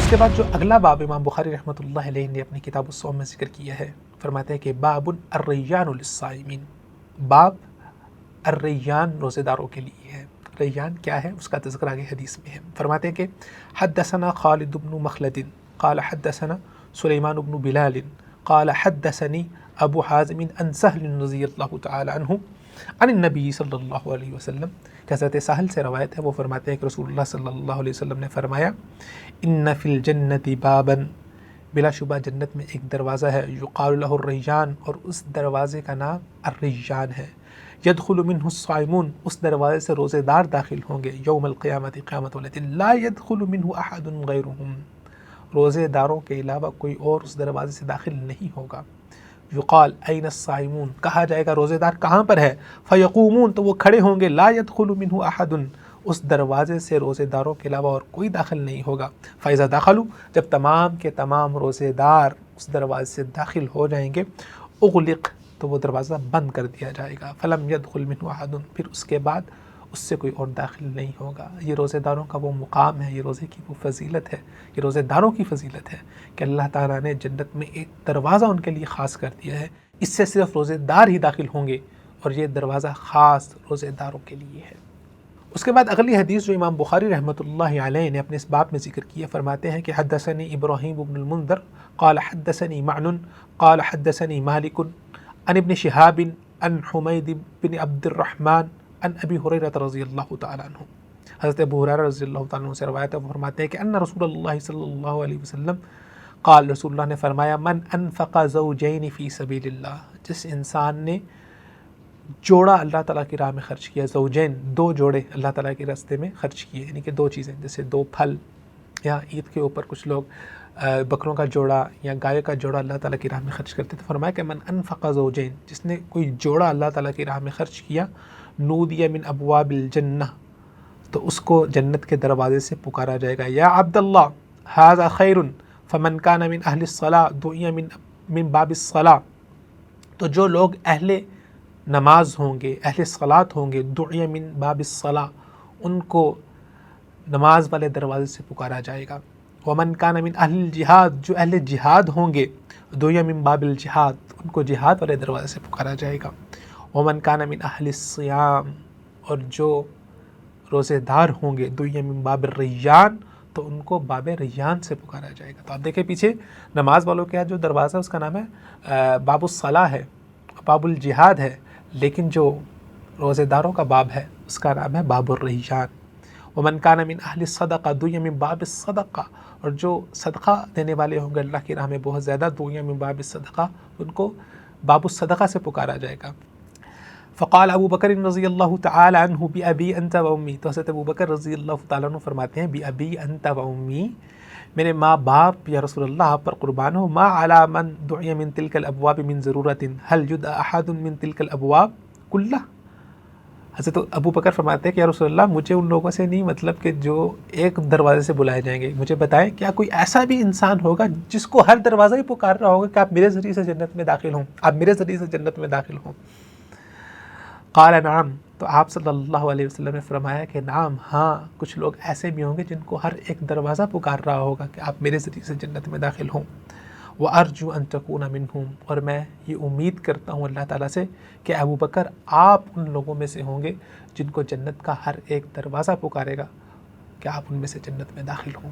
اس کے بعد جو اگلا باب امام بخاری رحمۃ اللہ علیہ نے اپنی کتاب الصوم میں ذکر کیا ہے، فرماتے ہیں کہ باب الریان للصائمین، باب الریان روزے داروں کے لیے ہے۔ ریان کیا ہے اس کا تذکرہ آگے حدیث میں ہے۔ فرماتے ہیں کہ حدثنا خالد بن مخلد قال حدثنا سلیمان بن بلال قال حدثني ابو حازم عن سہل رضی اللہ تعالی عنہ عن النبی صلی اللہ علیہ وسلم، حضرت سہل سے روایت ہے، وہ فرماتے ہیں کہ رسول اللہ صلی اللہ علیہ وسلم نے فرمایا ان فی الجنت بابا، بلا شبہ جنت میں ایک دروازہ ہے، یقال له الریان، اور اس دروازے کا نام الریان ہے، یدخل منہ الصائمون، اس دروازے سے روزے دار داخل ہوں گے، یوم القیامت، قیامت والے دن، لا يدخل منہ احد غیرہم، روزے داروں کے علاوہ کوئی اور اس دروازے سے داخل نہیں ہوگا۔ یقال این الصائمون، کہا جائے گا روزے دار کہاں پر ہے، فیقومون، تو وہ کھڑے ہوں گے، لا يدخل منہ احد، اس دروازے سے روزے داروں کے علاوہ اور کوئی داخل نہیں ہوگا۔ فَإِذَا دَخَلُوا، جب تمام کے تمام روزے دار اس دروازے سے داخل ہو جائیں گے، اغلق، تو وہ دروازہ بند کر دیا جائے گا، فَلَمْ يَدْخُلْ مِنْهُ أَحَدٌ، پھر اس کے بعد اس سے کوئی اور داخل نہیں ہوگا۔ یہ روزے داروں کا وہ مقام ہے، یہ روزے کی وہ فضیلت ہے، یہ روزے داروں کی فضیلت ہے کہ اللہ تعالیٰ نے جنت میں ایک دروازہ ان کے لیے خاص کر دیا ہے، اس سے صرف روزے دار ہی داخل ہوں گے، اور یہ دروازہ خاص روزے داروں کے لیے ہے۔ اس کے بعد اگلی حدیث جو امام بخاری رحمۃ اللہ علیہ نے اپنے اس باب میں ذکر کیا، فرماتے ہیں کہ حدثنی ابراہیم بن المنذر قال حدثنی معن قال حدثنی مالک عن ابن شہاب عن حمید بن عبد الرحمن عن ابی ہریرہ رضی اللہ تعالی عنہ، حضرت ابو ہریرہ رضی اللہ تعالی عنہ سے روایت ہے، وہ فرماتے ہیں کہ ان رسول اللہ صلی اللہ علیہ وسلم قال، رسول اللہ نے فرمایا من انفق زوجین فی سبیل اللہ، جس انسان نے جوڑا اللہ تعالیٰ کی راہ میں خرچ کیا، زوجین، دو جوڑے اللہ تعالیٰ کے راستے میں خرچ کیے، یعنی کہ دو چیزیں، جیسے دو پھل، یا عید کے اوپر کچھ لوگ بکروں کا جوڑا یا گائے کا جوڑا اللہ تعالیٰ کی راہ میں خرچ کرتے، تو فرمایا کہ من انفق زوجین، جس نے کوئی جوڑا اللہ تعالیٰ کی راہ میں خرچ کیا، نودی من ابواب الجنہ، تو اس کو جنت کے دروازے سے پکارا جائے گا، یا عبد اللہ ھذا خیر فمن کان من اہل الصلاۃ دعی من باب الصلاۃ، تو جو لوگ اہل نماز ہوں گے، اہل صلاۃ ہوں گے، دعی من باب الصلاۃ، ان کو نماز والے دروازے سے پکارا جائے گا، ومن کان من اہل الجہاد، جو اہل جہاد ہوں گے، دعی من باب الجہاد، ان کو جہاد والے دروازے سے پکارا جائے گا، ومن کان من اہل الصیام، اور جو روزے دار ہوں گے، دعی من باب الریان، تو ان کو باب ریان سے پکارا جائے گا۔ تو آپ دیکھیں پیچھے نماز والوں کے جو دروازہ اس کا نام ہے باب الصلاح ہے، باب الجہاد ہے، لیکن جو روزے داروں کا باب ہے اس کا نام ہے باب الریان۔ ومن کان من اہل الصدقہ دعی من باب الصدقہ، اور جو صدقہ دینے والے ہوں گے اللہ کی راہ میں بہت زیادہ، دعی من باب الصدقہ، ان کو باب الصدقہ سے پکارا جائے گا۔ فقال ابو بکر رضی اللہ تعالی عنہ بأبی انت و امی، تو حضرت ابو بکر رضی اللہ تعالیٰ عنہ فرماتے ہیں بأبی انت و امی، میرے ماں باپ یا رسول اللہ آپ پر قربان ہو، ما علی من دعی من تلک الابواب من ضرورت هل یدعى احد من تلک الابواب کلہ، حضرت ابو بکر فرماتے ہیں کہ یا رسول اللہ مجھے ان لوگوں سے نہیں مطلب کہ جو ایک دروازے سے بلائے جائیں گے، مجھے بتائیں کیا کوئی ایسا بھی انسان ہوگا جس کو ہر دروازہ ہی پکار رہا ہوگا کہ آپ میرے ذریعے سے جنت میں داخل ہوں، آپ میرے ذریعے سے جنت میں داخل ہوں؟ قال نعم، تو آپ صلی اللہ علیہ وسلم نے فرمایا کہ نعم، ہاں، کچھ لوگ ایسے بھی ہوں گے جن کو ہر ایک دروازہ پکار رہا ہوگا کہ آپ میرے ذریعے سے جنت میں داخل ہوں۔ وَأَرْجُو أَن تَكُونَ مِنْهُمْ، اور میں یہ امید کرتا ہوں اللہ تعالیٰ سے کہ ابو بکر آپ ان لوگوں میں سے ہوں گے جن کو جنت کا ہر ایک دروازہ پکارے گا کہ آپ ان میں سے جنت میں داخل ہوں۔